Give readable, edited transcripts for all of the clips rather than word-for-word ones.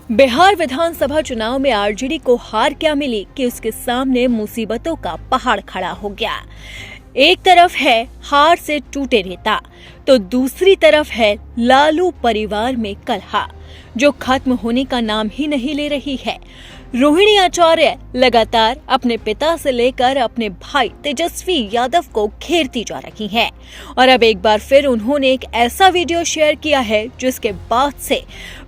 बिहार विधानसभा चुनाव में आरजेडी को हार क्या मिली कि उसके सामने मुसीबतों का पहाड़ खड़ा हो गया। एक तरफ है हार से टूटे नेता, तो दूसरी तरफ है लालू परिवार में कलह जो खत्म होने का नाम ही नहीं ले रही है। रोहिणी आचार्य लगातार अपने पिता से लेकर अपने भाई तेजस्वी यादव को घेरती जा रही हैं और अब एक बार फिर उन्होंने एक ऐसा वीडियो शेयर किया है जिसके बाद से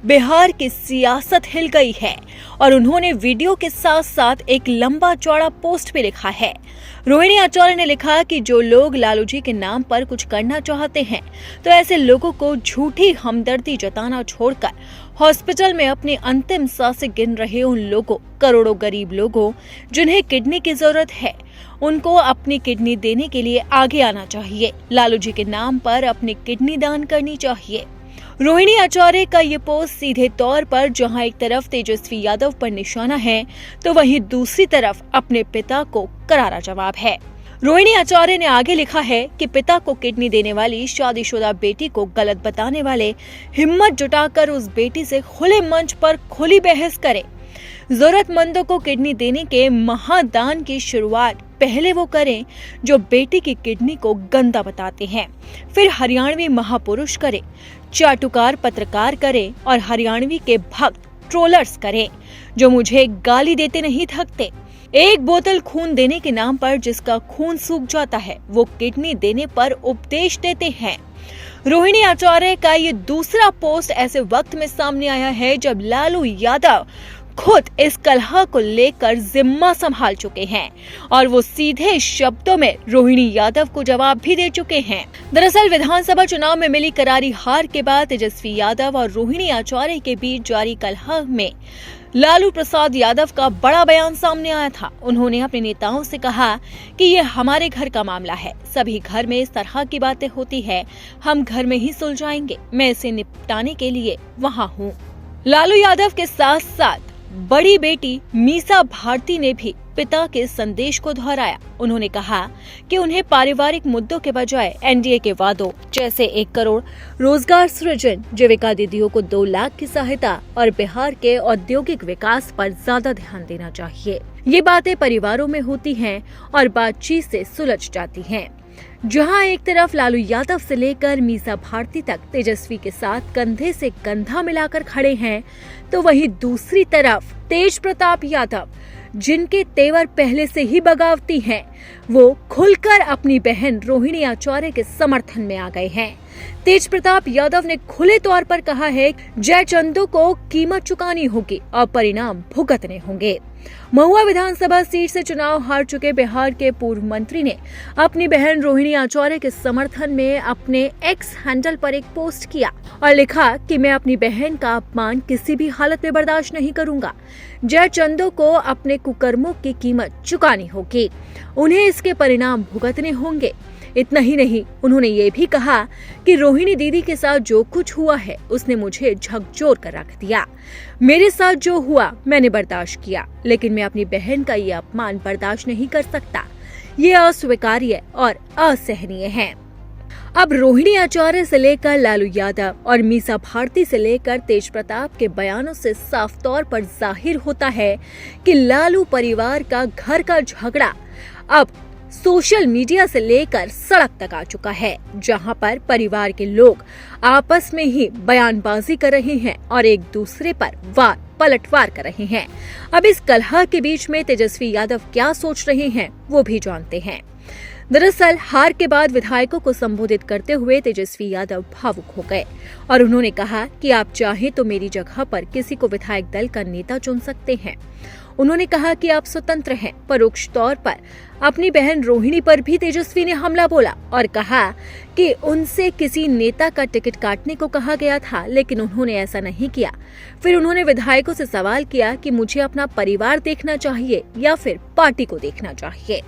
बिहार की सियासत हिल गई है और उन्होंने वीडियो के साथ साथ एक लंबा चौड़ा पोस्ट भी लिखा है। रोहिणी आचार्य ने लिखा कि जो लोग लालू जी के नाम पर कुछ करना चाहते हैं तो ऐसे लोगों को झूठी हमदर्दी जताना छोड़कर हॉस्पिटल में अपनी अंतिम सांसें गिन रहे उन लोगों, करोड़ों गरीब लोगों जिन्हें किडनी की जरूरत है, उनको अपनी किडनी देने के लिए आगे आना चाहिए। लालू जी के नाम पर अपनी किडनी दान करनी चाहिए। रोहिणी आचार्य का ये पोस्ट सीधे तौर पर जहां एक तरफ तेजस्वी यादव पर निशाना है तो वहीं दूसरी तरफ अपने पिता को करारा जवाब है। रोहिणी आचार्य ने आगे लिखा है कि पिता को किडनी देने वाली शादीशुदा बेटी को गलत बताने वाले हिम्मत जुटाकर उस बेटी से खुले मंच पर खुली बहस करें। जरूरतमंदों को किडनी देने के महादान की शुरुआत पहले वो करें जो बेटी की किडनी को गंदा बताते हैं, फिर हरियाणवी महापुरुष करें, चाटुकार पत्रकार करें और हरियाणवी के भक्त ट्रोलर्स करें जो मुझे गाली देते नहीं थकते। एक बोतल खून देने के नाम पर जिसका खून सूख जाता है वो किडनी देने पर उपदेश देते हैं। रोहिणी आचार्य का ये दूसरा पोस्ट ऐसे वक्त में सामने आया है जब लालू यादव खुद इस कलह को लेकर जिम्मा संभाल चुके हैं और वो सीधे शब्दों में रोहिणी यादव को जवाब भी दे चुके हैं। दरअसल विधानसभा चुनाव में मिली करारी हार के बाद तेजस्वी यादव और रोहिणी आचार्य के बीच जारी कलह में लालू प्रसाद यादव का बड़ा बयान सामने आया था। उन्होंने अपने नेताओं से कहा कि ये हमारे घर का मामला है, सभी घर में इस तरह की बातें होती है, हम घर में ही सुलझाएंगे, मैं इसे निपटाने के लिए वहाँ हूँ। लालू यादव के साथ साथ बड़ी बेटी मीसा भारती ने भी पिता के संदेश को दोहराया। उन्होंने कहा कि उन्हें पारिवारिक मुद्दों के बजाय एनडीए के वादों जैसे 1 करोड़ रोजगार सृजन, जीविका दीदियों को 2 लाख की सहायता और बिहार के औद्योगिक विकास पर ज्यादा ध्यान देना चाहिए। ये बातें परिवारों में होती हैं और बातचीत से सुलझ जाती हैं। जहां एक तरफ लालू यादव से लेकर मीसा भारती तक तेजस्वी के साथ कंधे से कंधा मिलाकर खड़े हैं तो वहीं दूसरी तरफ तेज प्रताप यादव जिनके तेवर पहले से ही बगावती हैं, वो खुलकर अपनी बहन रोहिणी आचार्य के समर्थन में आ गए हैं। तेज प्रताप यादव ने खुले तौर पर कहा है जयचंदों को कीमत चुकानी होगी और परिणाम भुगतने होंगे। महुआ विधानसभा सीट से चुनाव हार चुके बिहार के पूर्व मंत्री ने अपनी बहन रोहिणी आचार्य के समर्थन में अपने एक्स हैंडल पर एक पोस्ट किया और लिखा कि मैं अपनी बहन का अपमान किसी भी हालत में बर्दाश्त नहीं करूंगा। जयचंदों को अपने कुकर्मों की कीमत चुकानी होगी, उन्हें इसके परिणाम भुगतने होंगे। इतना ही नहीं, उन्होंने ये भी कहा कि रोहिणी दीदी के साथ जो कुछ हुआ है उसने मुझे झकझोर कर रख दिया। मेरे साथ जो हुआ मैंने बर्दाश्त किया, लेकिन मैं अपनी बहन का ये अपमान बर्दाश्त नहीं कर सकता। ये अस्वीकार्य और असहनीय है। अब रोहिणी आचार्य से लेकर लालू यादव और मीसा भारती से लेकर तेज प्रताप के बयानों से साफ तौर पर जाहिर होता है कि लालू परिवार का घर का झगड़ा अब सोशल मीडिया से लेकर सड़क तक आ चुका है, जहां पर परिवार के लोग आपस में ही बयानबाजी कर रहे हैं और एक दूसरे पर वार पलटवार कर रहे हैं। अब इस कलह के बीच में तेजस्वी यादव क्या सोच रहे हैं वो भी जानते हैं। दरअसल हार के बाद विधायकों को संबोधित करते हुए तेजस्वी यादव भावुक हो गए और उन्होंने कहा कि आप चाहें तो मेरी जगह पर किसी को विधायक दल का नेता चुन सकते हैं। उन्होंने कहा कि आप स्वतंत्र हैं। परोक्ष तौर पर अपनी बहन रोहिणी पर भी तेजस्वी ने हमला बोला और कहा कि उनसे किसी नेता का टिकट काटने को कहा गया था, लेकिन उन्होंने ऐसा नहीं किया। फिर उन्होंने विधायकों से सवाल किया कि मुझे अपना परिवार देखना चाहिए या फिर पार्टी को देखना चाहिए।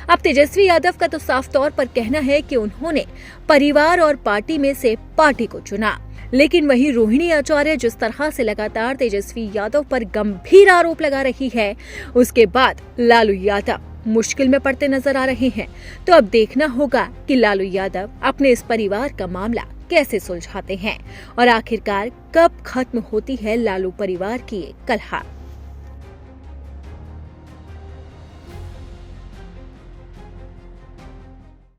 अब तेजस्वी यादव का तो साफ तौर पर कहना है कि उन्होंने परिवार और पार्टी में से पार्टी को चुना, लेकिन वहीं रोहिणी आचार्य जिस तरह से लगातार तेजस्वी यादव पर गंभीर आरोप लगा रही है, उसके बाद लालू यादव मुश्किल में पड़ते नजर आ रहे हैं। तो अब देखना होगा कि लालू यादव अपने इस परिवार का मामला कैसे सुलझाते हैं और आखिरकार कब खत्म होती है लालू परिवार की ये कलह।